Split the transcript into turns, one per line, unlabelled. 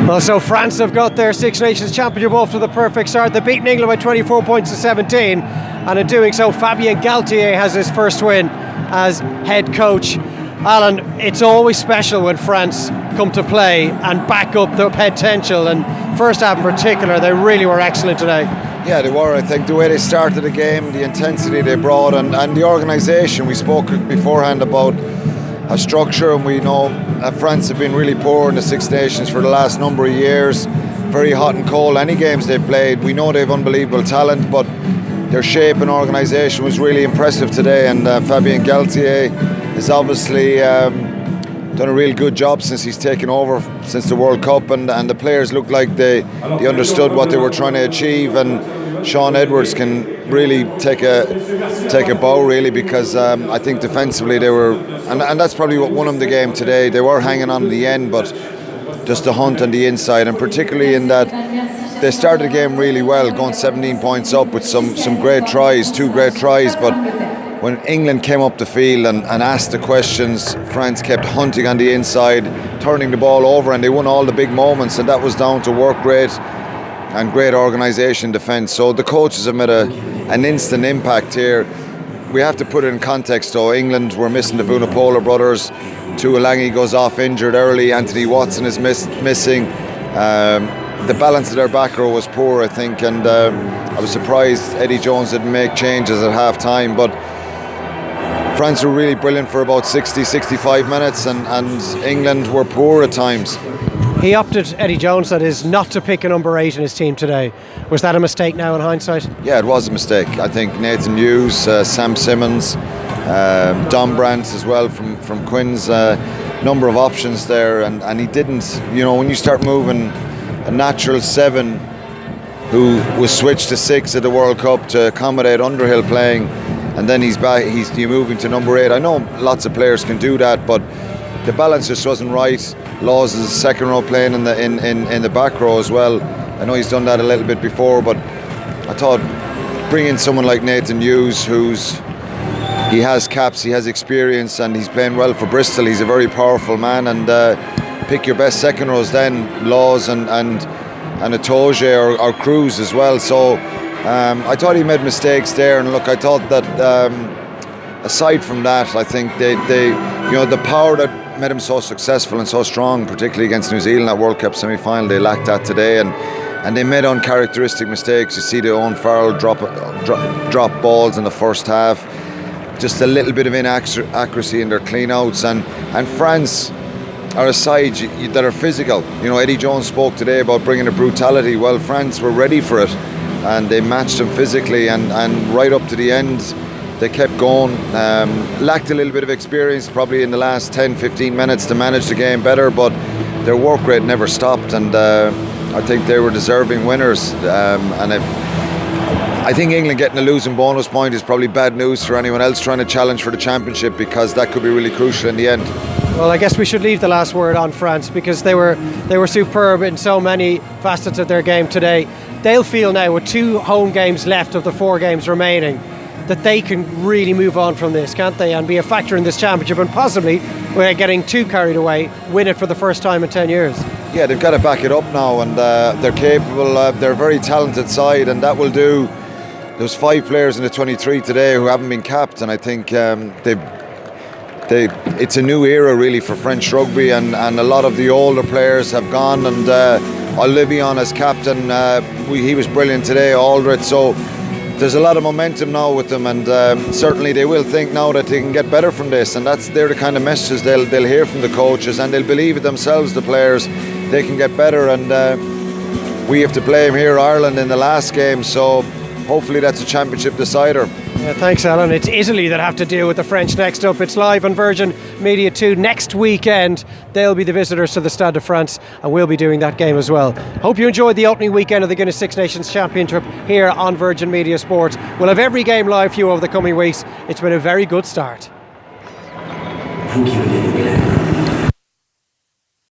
Well, so France have got their Six Nations Championship off to the perfect start. They've beaten England by 24 points to 17, and in doing so, Fabien Galthié has his first win as head coach. Alan, it's always special when France come to play and back up their potential, and first half in particular, they really were excellent today.
Yeah, they were. I think the way they started the game, the intensity they brought, and the organisation. We spoke beforehand about a structure, and we know France have been really poor in the Six Nations for the last number of years. Very hot and cold. Any games they've played, we know they have unbelievable talent, but their shape and organisation was really impressive today. And Fabien Galthié has obviously done a real good job since he's taken over since the World Cup, and the players looked like they understood what they were trying to achieve. And Sean Edwards can really take a bow, really, because I think defensively they were, and that's probably what won them the game today. They were hanging on to the end, but just the hunt on the inside, and particularly in that they started the game really well, going 17 points up with some great tries, 2 great tries, but when England came up the field and asked the questions, France kept hunting on the inside, turning the ball over, and they won all the big moments, and that was down to work rate and great organisation defence. So the coaches have made an instant impact here. We have to put it in context though. England were missing the Vunipola brothers. Tuolangi goes off injured early. Anthony Watson is missing. The balance of their back row was poor, I think, and I was surprised Eddie Jones didn't make changes at half time, but France were really brilliant for about 60-65 minutes, and England were poor at times.
He opted, Eddie Jones, that is, not to pick a number 8 in his team today. Was that a mistake now in hindsight? Yeah,
it was a mistake. I think Nathan Hughes, Sam Simmons, Don Brandt as well from Quinn's, number of options there, and he didn't, when you start moving a natural 7 who was switched to 6 at the World Cup to accommodate Underhill playing, and then he's moving to number 8. I know lots of players can do that, but the balance just wasn't right. Laws is a second row playing in the back row as well. I know he's done that a little bit before, but I thought bringing someone like Nathan Hughes, he has caps, he has experience, and he's playing well for Bristol. He's a very powerful man, and pick your best second rows then, Laws and Itoje or Cruz as well. So I thought he made mistakes there, and look, I thought that aside from that, I think they the power that made him so successful and so strong, particularly against New Zealand at World Cup semi-final, they lacked that today, and they made uncharacteristic mistakes. You see the Owen Farrell drop balls in the first half, just a little bit of inaccuracy in their clean-outs, and France are a side that are physical. Eddie Jones spoke today about bringing a brutality. Well, France were ready for it, and they matched them physically, and right up to the end they kept going. Lacked a little bit of experience probably in the last 10-15 minutes to manage the game better, but their work rate never stopped, and I think they were deserving winners. And I think England getting a losing bonus point is probably bad news for anyone else trying to challenge for the championship, because that could be really crucial in the end.
Well, I guess we should leave the last word on France, because they were superb in so many facets of their game today. They'll feel now, with 2 home games left of the 4 games remaining, that they can really move on from this, can't they, and be a factor in this championship, and possibly, without getting too carried away, win it for the first time in 10 years. Yeah, they've got to back it up now, and they're capable. They're a very talented side, and that will do. There's 5 players in the 23 today who haven't been capped, and I think it's a new era really for French rugby, and a lot of the older players have gone, and Olivion as captain, he was brilliant today, Aldred, so there's a lot of momentum now with them, and certainly they will think now that they can get better from this, and they're the kind of messages they'll hear from the coaches, and they'll believe it themselves, the players. They can get better, and we have to play them here, Ireland, in the last game, so hopefully that's a championship decider. Yeah, thanks, Alan. It's Italy that have to deal with the French next up. It's live on Virgin Media 2 next weekend. They'll be the visitors to the Stade de France, and we'll be doing that game as well. Hope you enjoyed the opening weekend of the Guinness Six Nations Championship here on Virgin Media Sports. We'll have every game live for you over the coming weeks. It's been a very good start.